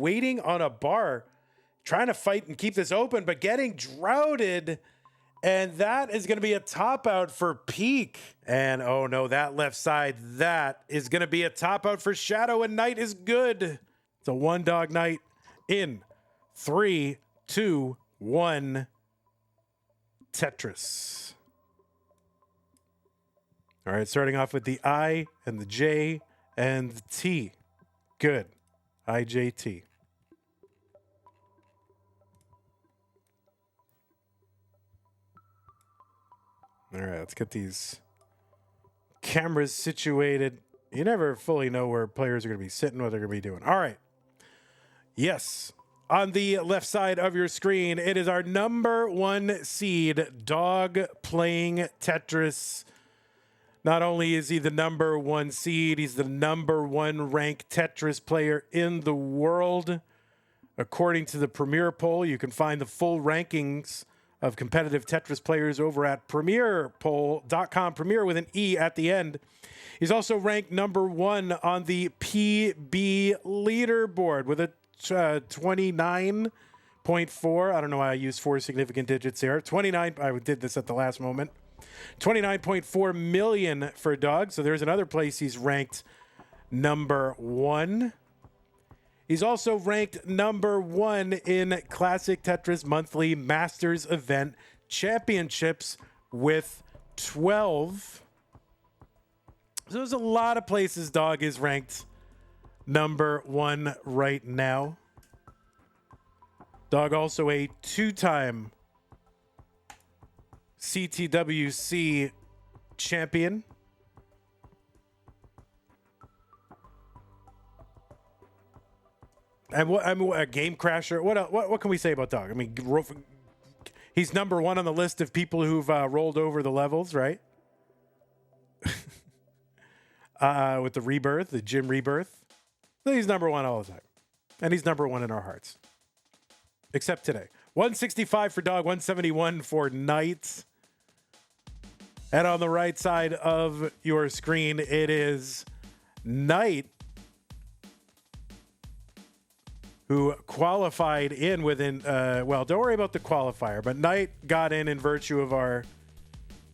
waiting on a bar, trying to fight and keep this open, but getting droughted. And that is going to be a top out for Peak. And oh no, that left side, that is going to be a top out for Shadow, and Knight is good. It's a one dog night in 3, 2, 1. Tetris. All right, starting off with the I and the J and the T. Good. IJT. All right, let's get these cameras situated. You never fully know where players are going to be sitting, what they're going to be doing. All right. Yes. On the left side of your screen, it is our number 1 seed, Dog, playing Tetris. Not only is he the number 1 seed, he's the number 1 ranked Tetris player in the world. According to the Premier poll, you can find the full rankings of competitive Tetris players over at premierpoll.com, Premier with an E at the end. He's also ranked number 1 on the PB leaderboard with a 29.4. I don't know why I used 4 significant digits there. 29. I did this at the last moment. 29.4 million for Dog. So there's another place he's ranked number 1. He's also ranked number 1 in Classic Tetris Monthly Masters Event Championships with 12. So there's a lot of places Dog is ranked number 1 right now. Dog also a 2-time CTWC champion. And a game crasher. What can we say about Dog? I mean, he's number 1 on the list of people who've rolled over the levels, right? With the rebirth, the gym rebirth. So he's number 1 all the time. And he's number 1 in our hearts. Except today. 165 for Dog, 171 for Knight. And on the right side of your screen, it is Knight, who qualified in within, well, don't worry about the qualifier, but Knight got in virtue of our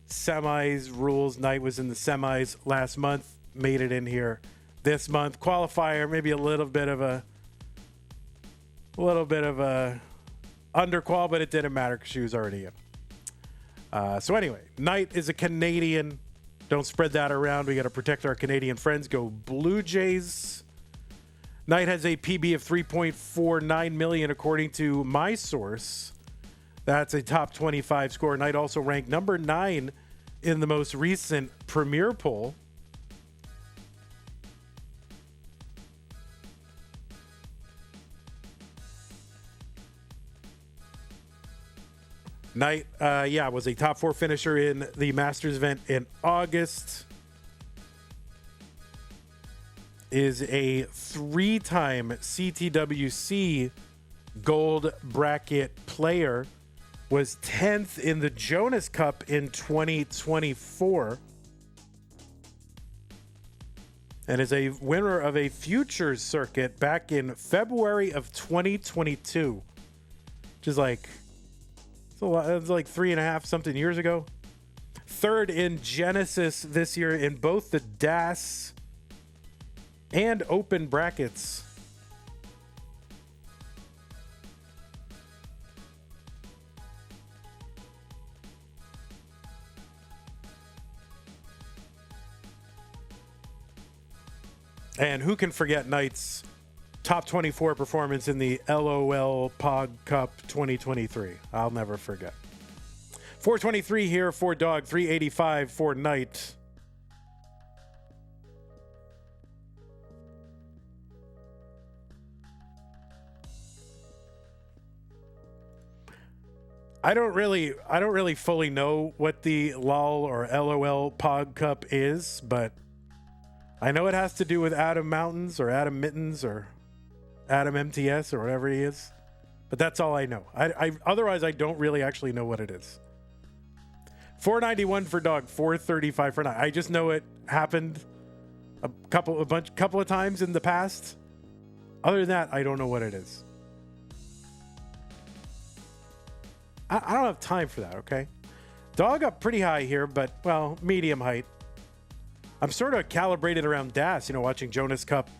semis rules. Knight was in the semis last month, made it in here this month. Qualifier, maybe a little bit of a underqual, but it didn't matter because she was already in. So anyway, Knight is a Canadian. Don't spread that around. We got to protect our Canadian friends. Go Blue Jays. Knight has a PB of 3.49 million, according to my source. That's a top 25 score. Knight also ranked number 9 in the most recent Premier poll. Knight, was a top 4 finisher in the Masters event in August. Is a 3-time CTWC gold bracket player. Was 10th in the Jonas Cup in 2024. And is a winner of a Futures circuit back in February of 2022. Which is like, it's like 3.5 something years ago. 3rd in Genesis this year in both the DAS and open brackets. And who can forget Knight's top 24 performance in the LOL Pog Cup 2023? I'll never forget. 423 here for Dog, 385 for Knight. I don't really fully know what the LOL or LOL Pog Cup is, but I know it has to do with Adam Mountains or Adam Mittens or Adam MTS or whatever he is. But that's all I know. Otherwise, I don't really actually know what it is. 491 for Dog, 435 for Knight. I just know it happened a couple of times in the past. Other than that, I don't know what it is. I don't have time for that, okay? Dog up pretty high here, but, well, medium height. I'm sort of calibrated around DAS, you know, watching Jonas Cup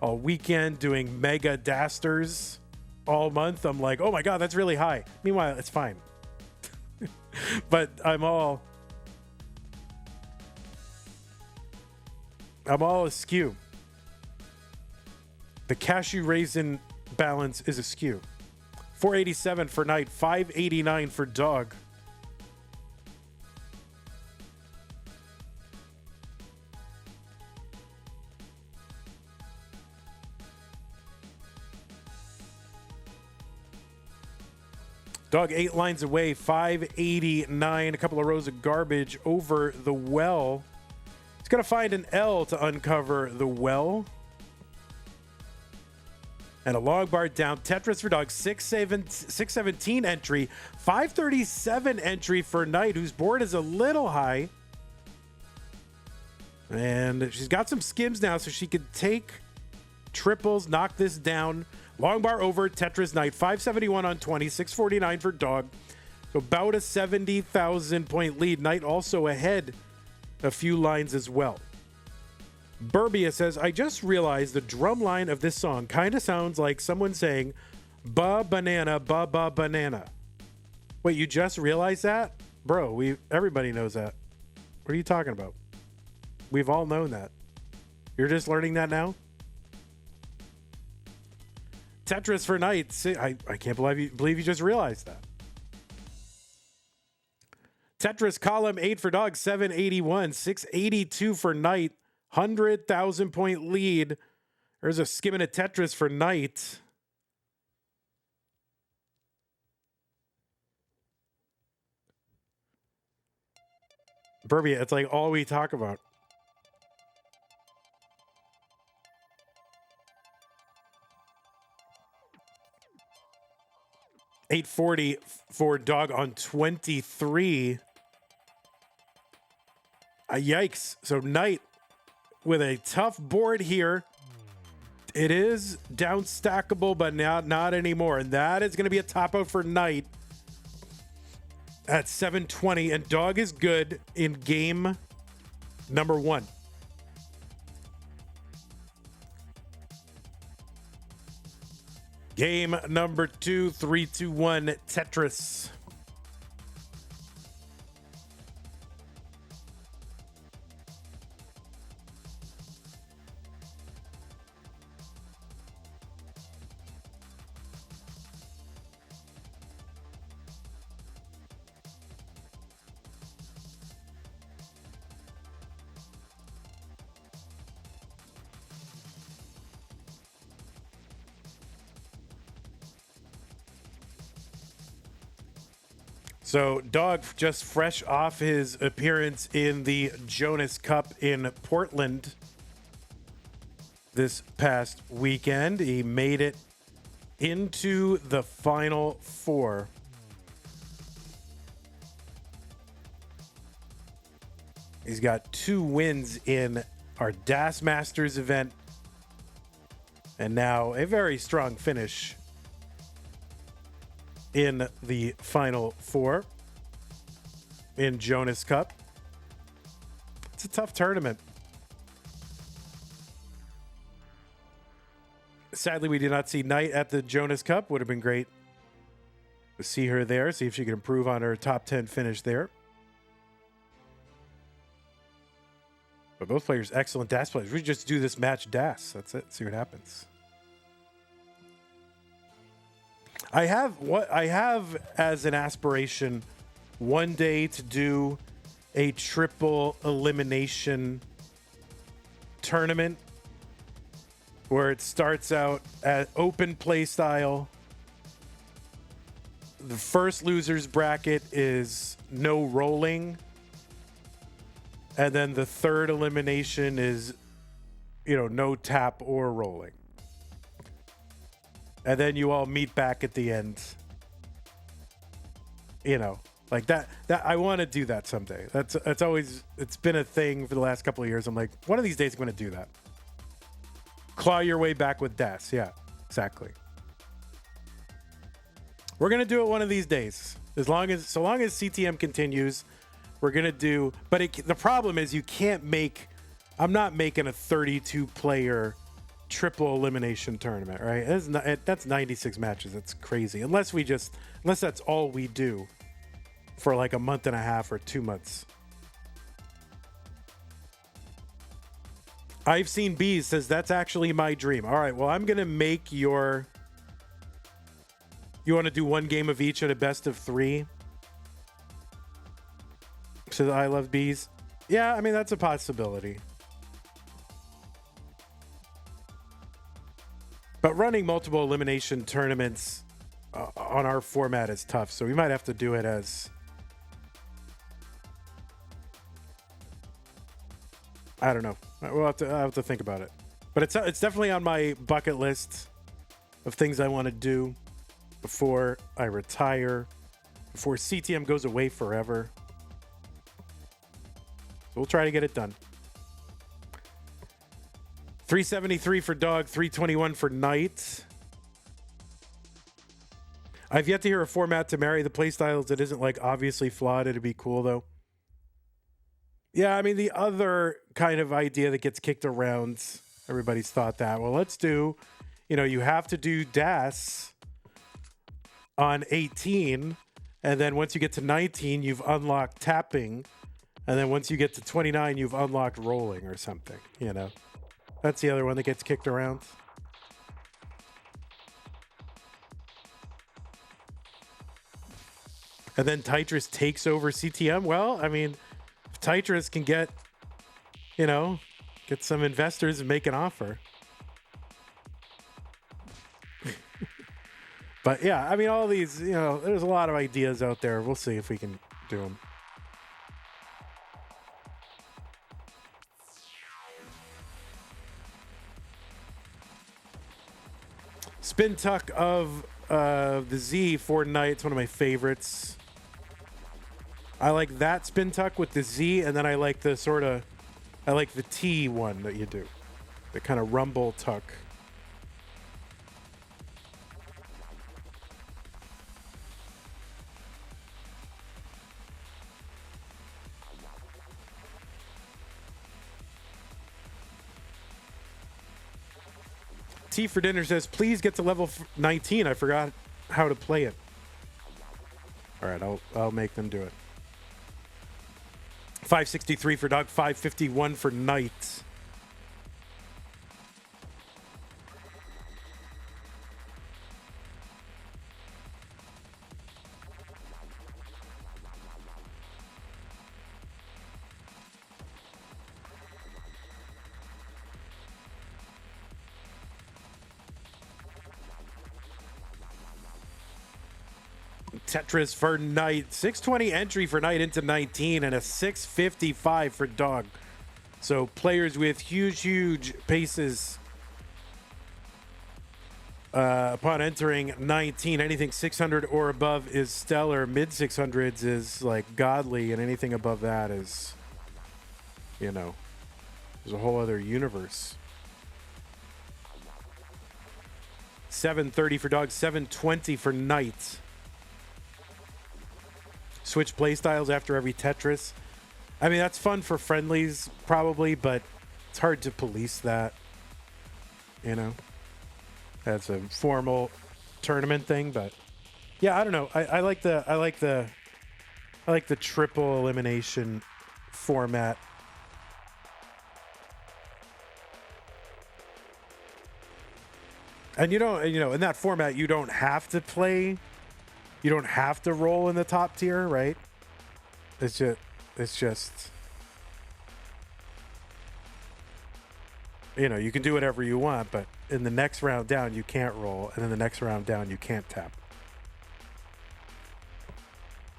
all weekend, doing mega Dasters all month. I'm like, oh my God, that's really high. Meanwhile, it's fine. But I'm all askew. The cashew raisin balance is askew. 487 for Knight, 589 for Dog. Dog 8 lines away, 589. A couple of rows of garbage over the well. He's going to find an L to uncover the well. And a long bar down. Tetris for Dog, 617 entry. 537 entry for Knight, whose board is a little high. And she's got some skims now, so she could take triples, knock this down. Long bar over, Tetris Knight, 571 on 20, 649 for Dog. So about a 70,000 point lead. Knight also ahead a few lines as well. Burbia says, I just realized the drum line of this song kind of sounds like someone saying, ba banana, ba ba banana. Wait, you just realized that? Bro, everybody knows that. What are you talking about? We've all known that. You're just learning that now? Tetris for Knight. I can't believe you just realized that. Tetris column 8 for Dog, 781, 682 for Knight, 100,000 point lead. There's a skimming of Tetris for Knight. Burbia, it's like all we talk about. $840 for Dog on 23. Yikes. So Knight with a tough board here. It is down stackable, but not anymore. And that is going to be a top out for Knight at 720. And Dog is good in game number 1. Game number 2, 3, 2, 1, Tetris. So Dog, just fresh off his appearance in the Jonas Cup in Portland this past weekend. He made it into the Final Four. He's got 2 wins in our DAS Masters event, and now a very strong finish in the Final Four in Jonas Cup. It's a tough tournament. Sadly, we did not see Knight at the Jonas Cup. Would have been great to see her there, see if she can improve on her top 10 finish there. But both players, excellent DAS players. We just do this match DAS. That's it. See what happens. I have as an aspiration one day to do a triple elimination tournament where it starts out at open play style. The first loser's bracket is no rolling. And then the third elimination is, no tap or rolling. And then you all meet back at the end. Like that I want to do that someday. It's been a thing for the last couple of years. I'm like, one of these days I'm going to do that. Claw your way back with Das. Yeah, exactly. We're gonna do it one of these days. So long as CTM continues, we're gonna do. But the problem is you can't make. I'm not making a 32 player triple elimination tournament, right? That's 96 matches. That's crazy. Unless that's all we do for like a month and a half or 2 months. I've seen Bees says that's actually my dream. All right, well, I'm gonna make your. You want to do one game of each at a best of 3? So I love Bees. Yeah, I mean that's a possibility. But running multiple elimination tournaments on our format is tough, so we might have to do it as. I don't know. I'll have to think about it. But it's definitely on my bucket list of things I want to do before I retire, before CTM goes away forever. So we'll try to get it done. 373 for Dog, 321 for Knight. I've yet to hear a format to marry the playstyles that isn't like obviously flawed. It'd be cool though. Yeah, I mean the other kind of idea that gets kicked around, everybody's thought that, well, let's do, you have to do Das on 18, and then once you get to 19, you've unlocked tapping, and then once you get to 29, you've unlocked rolling or something, That's the other one that gets kicked around. And then Tetris takes over CTM. Well, I mean, if Tetris can get some investors and make an offer. But yeah, I mean, all these, there's a lot of ideas out there. We'll see if we can do them. Spin tuck of the Z for Knight. It's one of my favorites. I like that spin tuck with the Z, and then I like the T one that you do. The kind of rumble tuck. T for Dinner says, please get to level 19. I forgot how to play it. All right, I'll make them do it. 563 for Dog, 551 for Knight. Tetris for Knight. 620 entry for Knight into 19 and a 655 for Dog. So players with huge paces upon entering 19. Anything 600 or above is stellar. Mid 600s is like godly, and anything above that is, there's a whole other universe. 730 for Dog, 720 for Knight. Switch playstyles after every Tetris. I mean, that's fun for friendlies, probably, but it's hard to police that. That's a formal tournament thing, but yeah, I don't know. I like the triple elimination format. And in that format, you don't have to play. You don't have to roll in the top tier, right? It's just you can do whatever you want, but in the next round down you can't roll, and in the next round down you can't tap.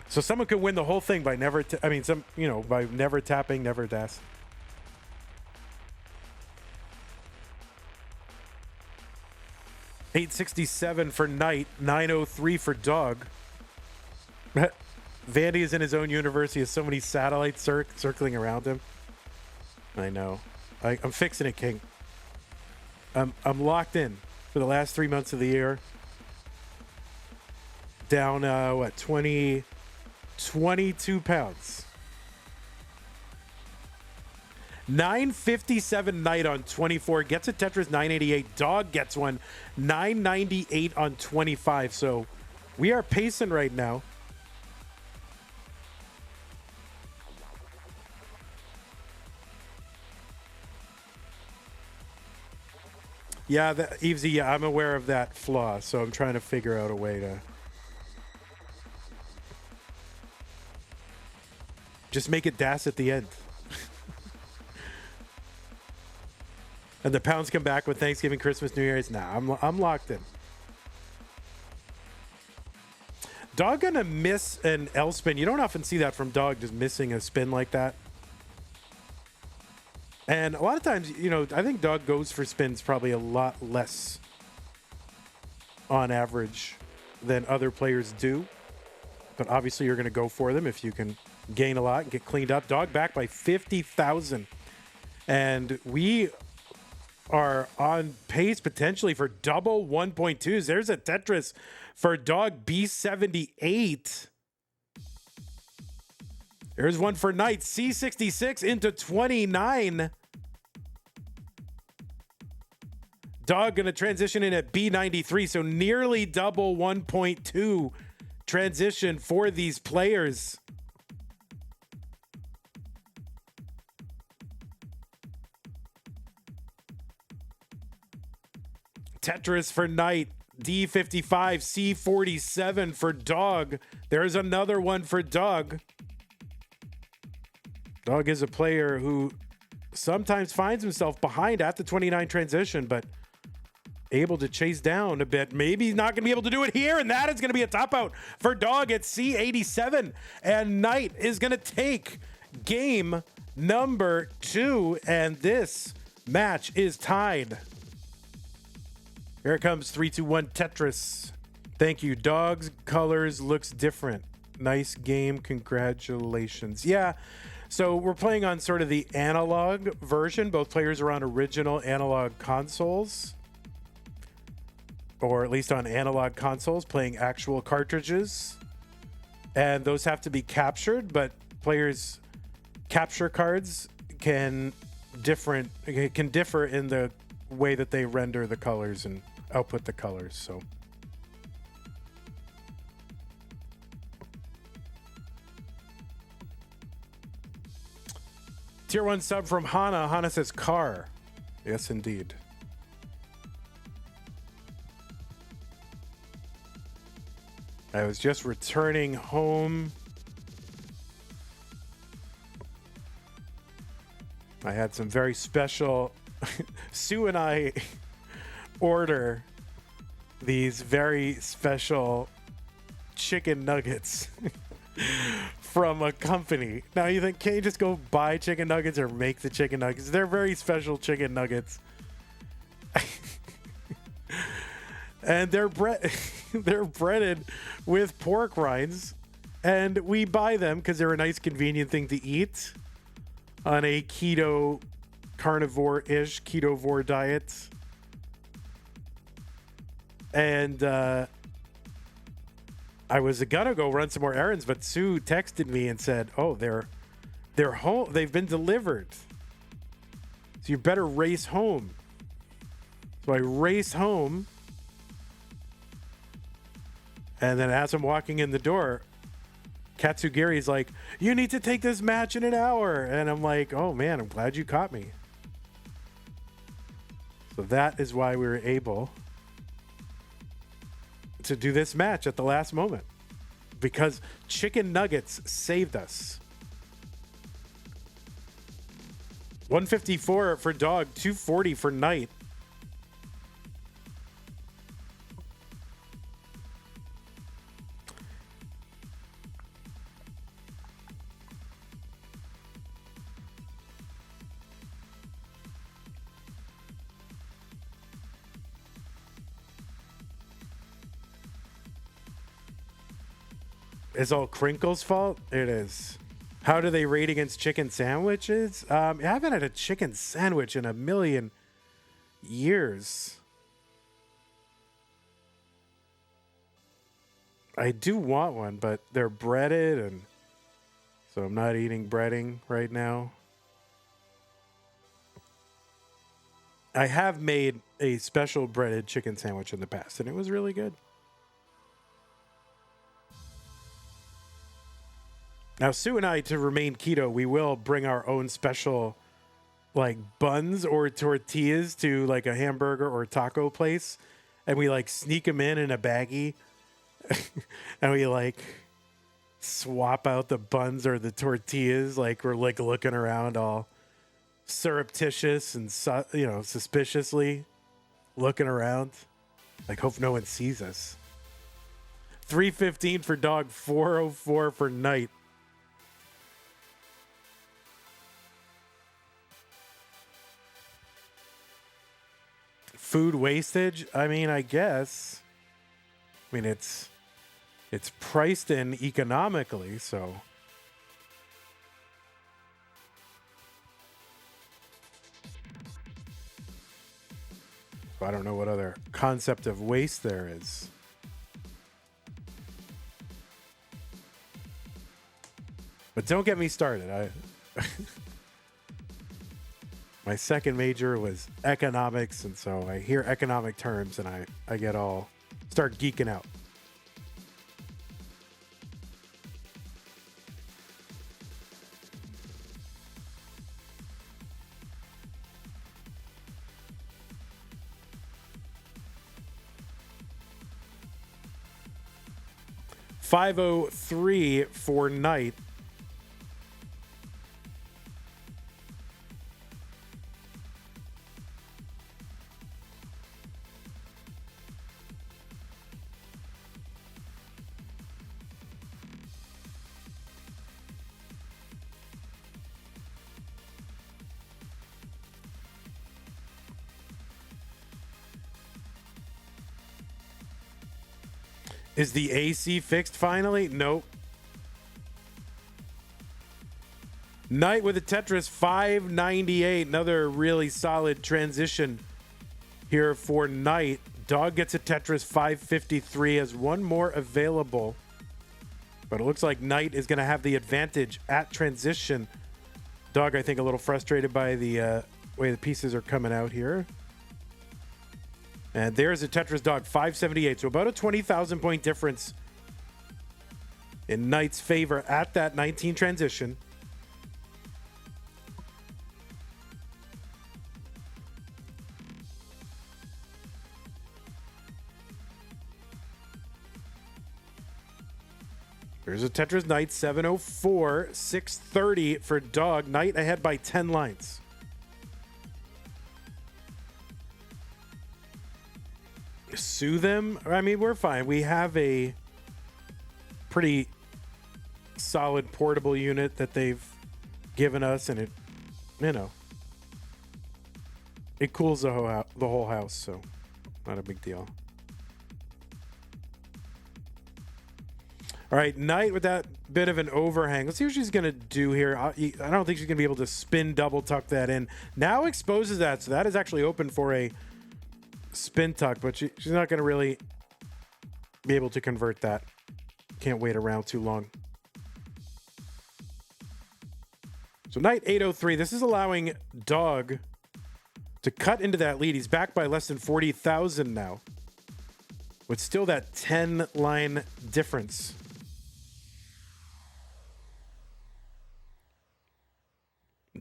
So someone could win the whole thing by never by never tapping, never das. $867 for Knight, $903 for Dog. Vandy is in his own universe. He has so many satellites circling around him. I know. I'm fixing it, King. I'm locked in for the last 3 months of the year. Down, 22 pounds. 957 night on 24. Gets a Tetris 988. Dog gets one 998 on 25. So we are pacing right now. Yeah, Evesy, yeah, I'm aware of that flaw, so I'm trying to figure out a way to just make it DAS at the end. And the pounds come back with Thanksgiving, Christmas, New Year's. Nah, I'm locked in. Dog gonna miss an L spin. You don't often see that from Dog, just missing a spin like that. And a lot of times, you know, I think Dog goes for spins probably a lot less on average than other players do. But obviously you're going to go for them if you can gain a lot and get cleaned up. Dog back by 50,000. And we are on pace potentially for double 1.2s. There's a Tetris for Dog B78. There's one for Knight C66 into 29. Dog going to transition in at B93, so nearly double 1.2 transition for these players. Tetris for Knight, D55, C47 for Dog. There's another one for Dog. Dog is a player who sometimes finds himself behind at the 29 transition, but able to chase down a bit. Maybe he's not going to be able to do it here, and that is going to be a top out for Dog at C87. And Knight is going to take game number 2, and this match is tied. Here it comes, 3, 2, 1, Tetris. Thank you. Dog's colors looks different. Nice game. Congratulations. Yeah. So we're playing on sort of the analog version. Both players are on original analog consoles, or at least on analog consoles, playing actual cartridges. And those have to be captured, but players' capture cards can differ in the way that they render the colors and output the colors. So Tier 1 sub from Hana. Hana says car. Yes, indeed. I was just returning home. I had some very special... Sue and I order these very special chicken nuggets from a company. Now you think, can't you just go buy chicken nuggets or make the chicken nuggets? They're very special chicken nuggets. And they're breaded with pork rinds, and we buy them because they're a nice, convenient thing to eat on a keto, carnivore-ish, ketovore diet. And I was gonna go run some more errands, but Sue texted me and said, "Oh, they're home. They've been delivered. So you better race home." So I race home. And then as I'm walking in the door, Katsugiri's like, "You need to take this match in an hour." And I'm like, "Oh man, I'm glad you caught me." So that is why we were able to do this match at the last moment, because chicken nuggets saved us. 154 for Dog, 240 for Knight. It's all Crinkle's fault? It is. How do they rate against chicken sandwiches? I haven't had a chicken sandwich in a million years. I do want one, but they're breaded, and so I'm not eating breading right now. I have made a special breaded chicken sandwich in the past, and it was really good. Now, Sue and I, to remain keto, we will bring our own special, like, buns or tortillas to, like, a hamburger or taco place, and we, like, sneak them in a baggie, and we, like, swap out the buns or the tortillas, like, we're, like, looking around all surreptitious and, you know, suspiciously looking around, like, hope no one sees us. $3.15 for dog, $4.04 for night. Food wastage? I mean, I guess. I mean, it's priced in economically, so. I don't know what other concept of waste there is. But don't get me started. My second major was economics, and so I hear economic terms and I get all start geeking out. $5.03 for night. Is the AC fixed finally? Nope. Night with a Tetris, $5.98. Another really solid transition here for Night. Dog gets a Tetris, $5.53. Has one more available. But it looks like Night is going to have the advantage at transition. Dog, I think, a little frustrated by the way the pieces are coming out here. And there's a Tetris dog, 578. So about a 20,000 point difference in Knight's favor at that 19 transition. There's a Tetris Knight, 704, 630 for dog. Knight ahead by 10 lines. Sue them? I mean, we're fine. We have a pretty solid portable unit that they've given us, and it, you know, it cools the whole house, so not a big deal. All right, Knight with that bit of an overhang. Let's see what she's going to do here. I don't think she's going to be able to spin double tuck that in. Now exposes that, so that is actually open for a spin tuck, but she's not going to really be able to convert that. Can't wait around too long. So Knight 803. This is allowing Dog to cut into that lead. He's back by less than 40,000 now, with still that 10 line difference.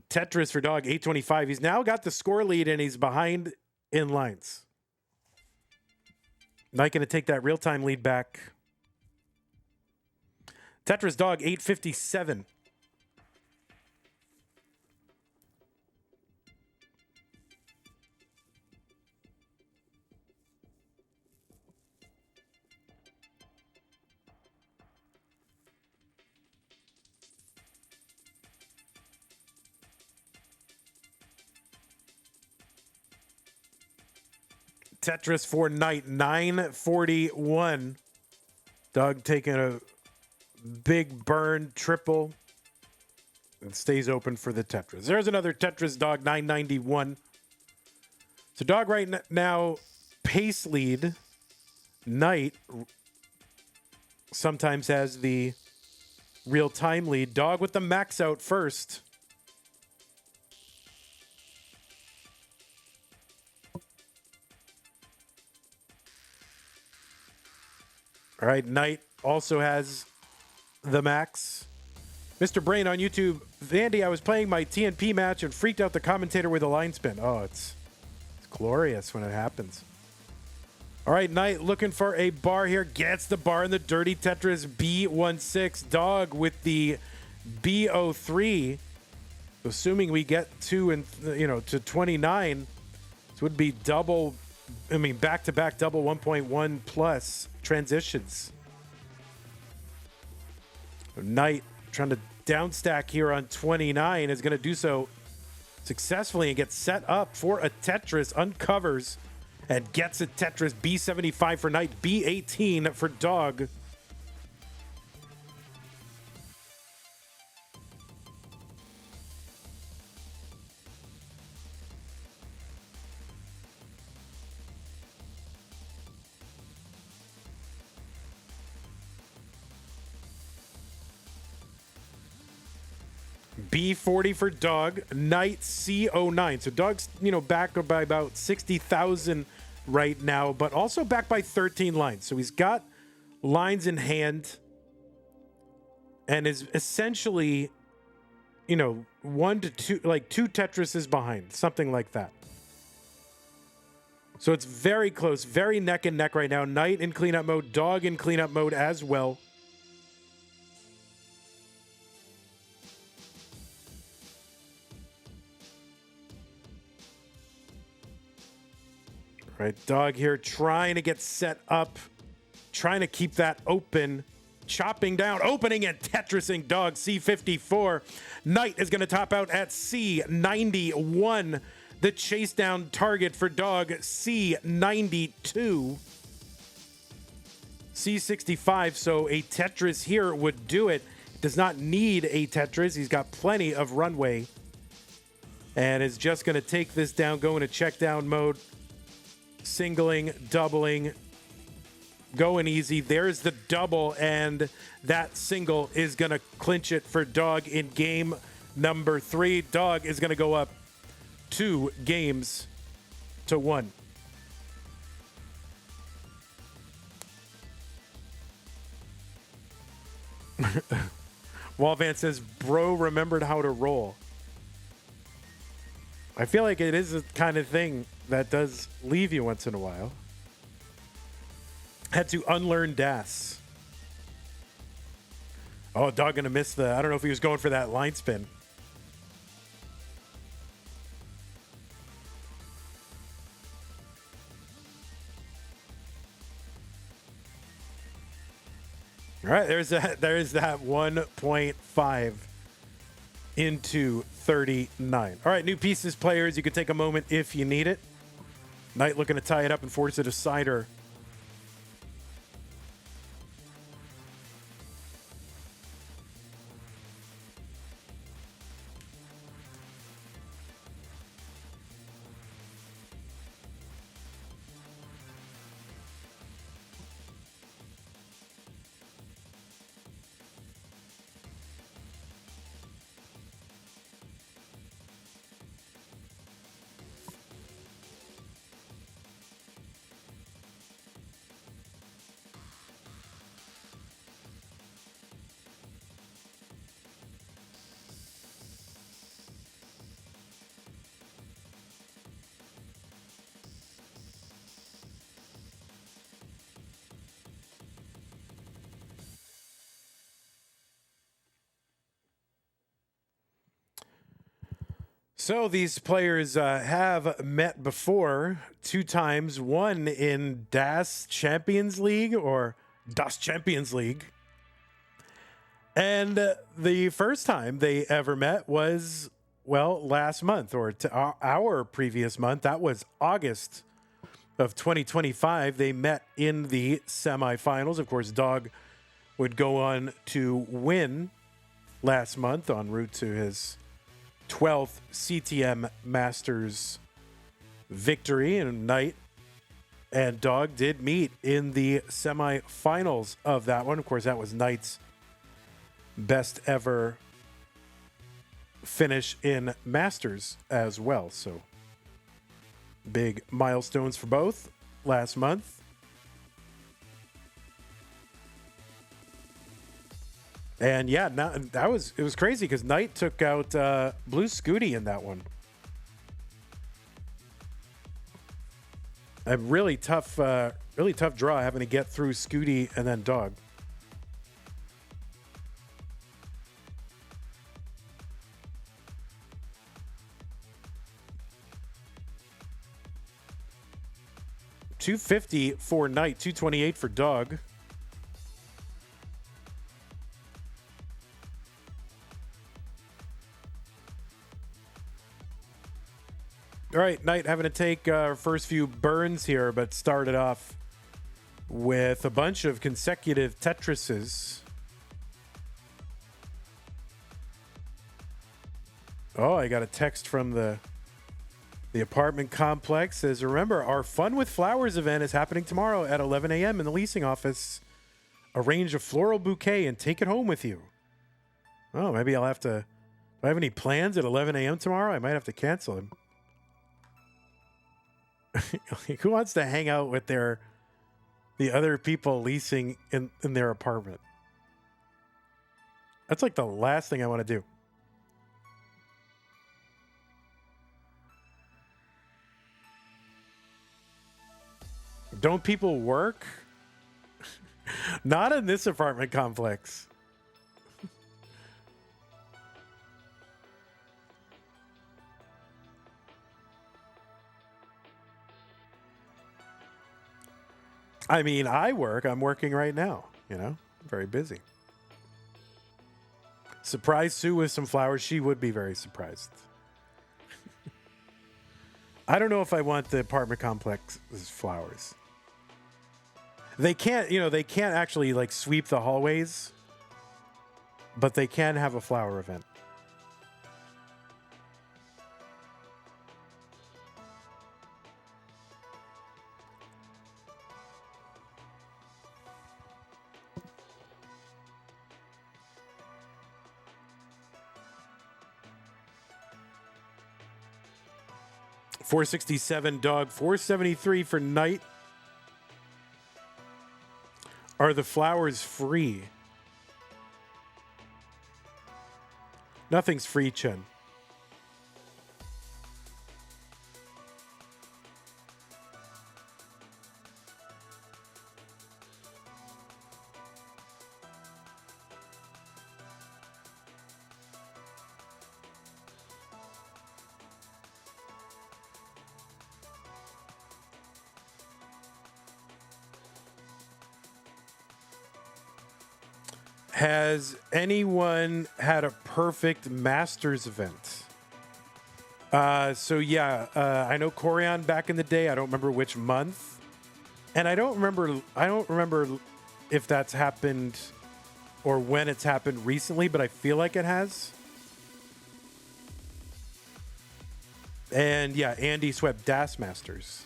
Tetris for Dog 825. He's now got the score lead and he's behind in lines. Knight going to take that real-time lead back. Tetris Dog, 857. Tetris for Knight, 941. Doug taking a big burn triple and stays open for the Tetris. There's another Tetris Dog, 991. So Dog right now, pace lead. Knight sometimes has the real-time lead. Dog with the max out first. All right, Knight also has the max. Mr. Brain on YouTube, Vandy, I was playing my TNP match and freaked out the commentator with a line spin. Oh, it's glorious when it happens. All right, Knight looking for a bar here. Gets the bar in the dirty Tetris B16. Dog with the B03. Assuming we get to 29, this would be double. I mean, back-to-back double 1.1 plus transitions. Knight trying to downstack here on 29 is going to do so successfully and get set up for a Tetris. Uncovers and gets a Tetris. B75 for Knight, B18 for Dog. B40 for Dog, Knight C09. So Dog's, back by about 60,000 right now, but also back by 13 lines. So he's got lines in hand and is essentially, 1 to 2, like 2 Tetrises behind, something like that. So it's very close, very neck and neck right now. Knight in cleanup mode, Dog in cleanup mode as well. Right, Dog here trying to get set up, trying to keep that open, chopping down, opening and Tetrising Dog, C54. Knight is going to top out at C91. The chase down target for Dog, C92. C65, so a Tetris here would do it. Does not need a Tetris. He's got plenty of runway. And is just going to take this down, go into check down mode. Singling, doubling, going easy. There's the double, and that single is going to clinch it for Dog in game number 3. Dog is going to go up 2 games to 1. Wallvan says, bro remembered how to roll. I feel like it is the kind of thing that does leave you once in a while. Had to unlearn Das. Oh, Dog gonna miss the... I don't know if he was going for that line spin. All right, there's that 1.5 into 39. All right, new pieces, players. You can take a moment if you need it. Knight looking to tie it up and force a decider. So these players have met before 2 times, one in Das Champions League or Das Champions League. And the first time they ever met was, well, last month or our previous month. That was August of 2025. They met in the semifinals. Of course, Dog would go on to win last month en route to his 12th CTM Masters victory, and Knight and Dog did meet in the semifinals of that one. Of course, that was Knight's best ever finish in Masters as well. So big milestones for both last month. And yeah, it was crazy because Knight took out Blue Scooty in that one. A really tough draw having to get through Scooty and then Dog. $250 for Knight, $228 for Dog. All right, Knight having to take our first few burns here, but started off with a bunch of consecutive Tetrises. Oh, I got a text from the apartment complex. Says, remember, our Fun with Flowers event is happening tomorrow at 11 a.m. in the leasing office. Arrange a floral bouquet and take it home with you. Oh, maybe I'll have to... Do I have any plans at 11 a.m. tomorrow? I might have to cancel them. Who wants to hang out with the other people leasing in their apartment? That's like the last thing I want to do. Don't people work? Not in this apartment complex. I mean, I work. I'm working right now, I'm very busy. Surprise Sue with some flowers. She would be very surprised. I don't know if I want the apartment complex's flowers. They can't actually like sweep the hallways, but they can have a flower event. $467 Dog, $473 for Knight. Are the flowers free? Nothing's free, Chen. Has anyone had a perfect Masters event? I know Corian back in the day. I don't remember which month. And I don't remember if that's happened or when it's happened recently, but I feel like it has. And yeah, Andy swept Das Masters.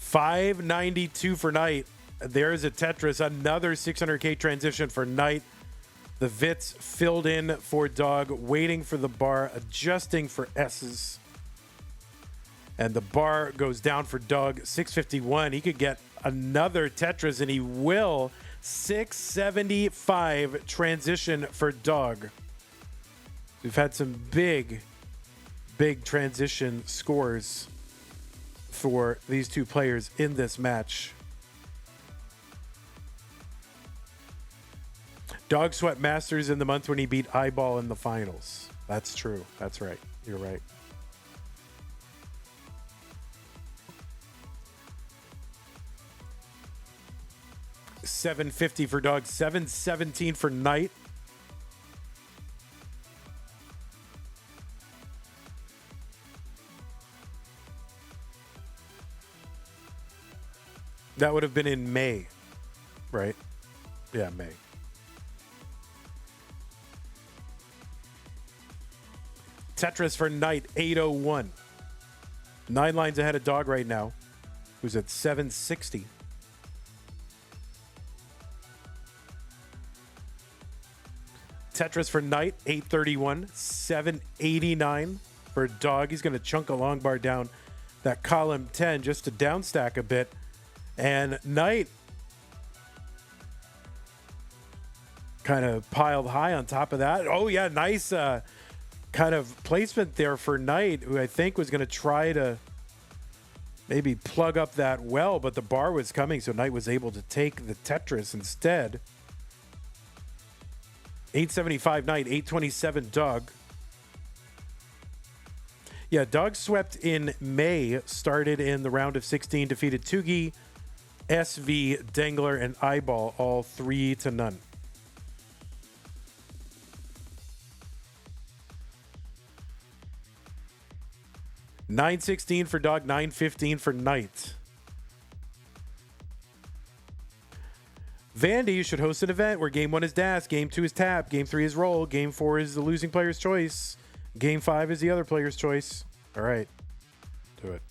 $592 for Knight. There's a Tetris, another 600K transition for Knight. The Vits filled in for Dog, waiting for the bar, adjusting for S's. And the bar goes down for Dog, 651. He could get another Tetris, and he will. 675 transition for Dog. We've had some big transition scores for these two players in this match. Dog swept Masters in the month when he beat Eyeball in the finals. That's true. That's right. You're right. $750 for Dog, $717 for Knight. That would have been in May, right? Yeah, May. Tetris for Knight, 801. 9 lines ahead of Dog right now, who's at 760. Tetris for Knight, 831. 789 for Dog. He's going to chunk a long bar down that column 10 just to downstack a bit. And Knight kind of piled high on top of that. Oh, yeah, nice kind of placement there for Knight, who I think was going to try to maybe plug up that well, but the bar was coming, so Knight was able to take the Tetris instead. 875 Knight, 827 Doug. Yeah, Doug swept in May, started in the round of 16, defeated Tugi, SV, Dangler, and Eyeball, all 3-0. $9.16 for Dog, $9.15 for Knight. Vandy should host an event where game 1 is dash, game 2 is tap, game 3 is roll, game 4 is the losing player's choice, game 5 is the other player's choice. All right, do it.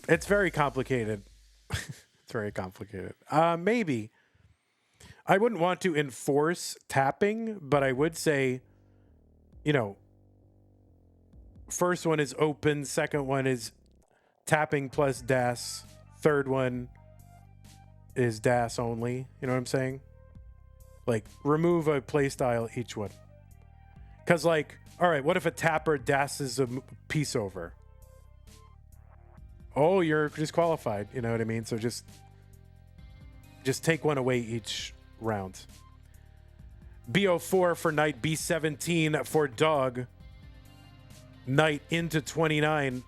It's very complicated. It's very complicated. Maybe. I wouldn't want to enforce tapping, but I would say, you know, first one is open, second one is tapping plus DAS, third one is DAS only. You know what I'm saying? Like, remove a play style each one. Because, like, all right, what if a tapper DASes a piece over? Oh, you're disqualified. You know what I mean? So just take one away each round. B04 for Knight, B17 for Dog. Knight into 29.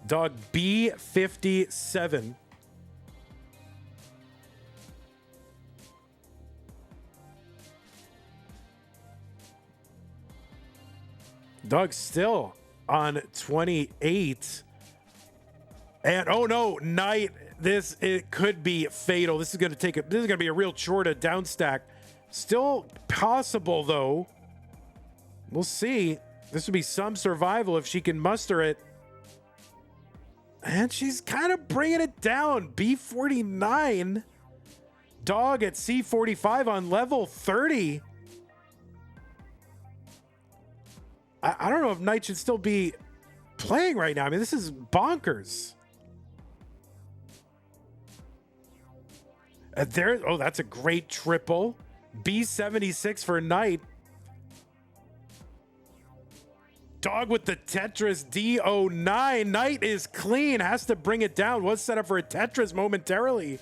Dog B57. Dog still on 28. And oh no, Knight, it could be fatal. This is going to be a real chore to downstack. Still possible though. We'll see. This would be some survival if she can muster it. And she's kind of bringing it down. B49. Dog at C45 on level 30. I don't know if Knight should still be playing right now. I mean, this is bonkers. That's a great triple. B76 for Knight. Dog with the Tetris D09. Knight is clean. Has to bring it down. Was set up for a Tetris momentarily.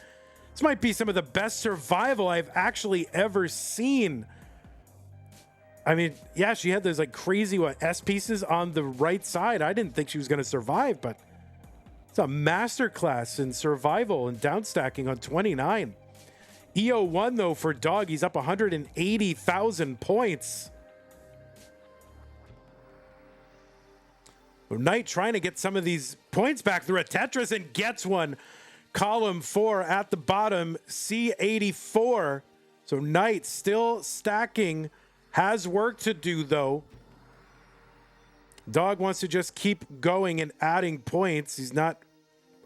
This might be some of the best survival I've actually ever seen. I mean, yeah, she had those like crazy S pieces on the right side. I didn't think she was going to survive, but it's a masterclass in survival and downstacking on 29. EO1 though for Dog, he's up 180,000 points. Knight trying to get some of these points back through a Tetris and gets one. Column 4 at the bottom, C84. So Knight still stacking, has work to do though. Dog wants to just keep going and adding points. He's not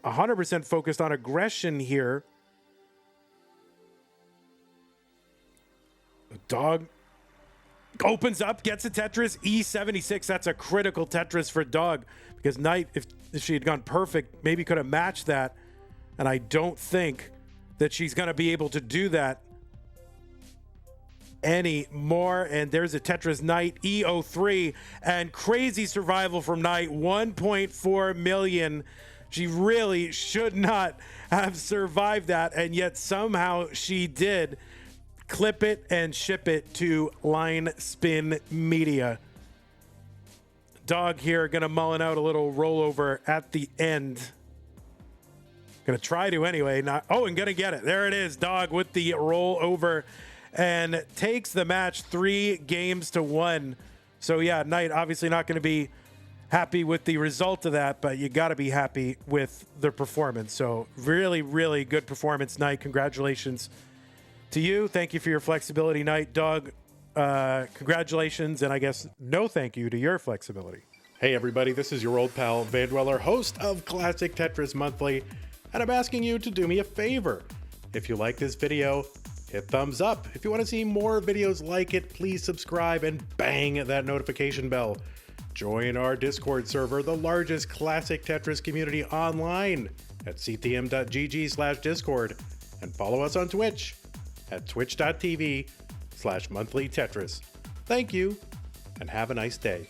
100% focused on aggression here. Dog opens up, gets a Tetris, E76. That's a critical Tetris for Dog because Knight, if she had gone perfect, maybe could have matched that. And I don't think that she's going to be able to do that anymore. And there's a Tetris Knight, E03, and crazy survival from Knight, 1.4 million. She really should not have survived that, and yet somehow she did. Clip it and ship it to Line Spin Media. Dog here gonna mullen out a little rollover at the end. Gonna try to anyway. And gonna get it. There it is. Dog with the rollover and takes the match 3-1. So yeah, Knight obviously not gonna be happy with the result of that, but you got to be happy with the performance. So really, really good performance night. Congratulations to you. Thank you for your flexibility night, Doug. Congratulations, and I guess no thank you to your flexibility. Hey everybody, this is your old pal Vandweller, host of Classic Tetris Monthly, and I'm asking you to do me a favor. If you like this video, hit thumbs up. If you want to see more videos like it, please subscribe and bang that notification bell. Join our Discord server, the largest classic Tetris community online, at ctm.gg/discord, and follow us on Twitch at twitch.tv/monthlytetris. Thank you, and have a nice day.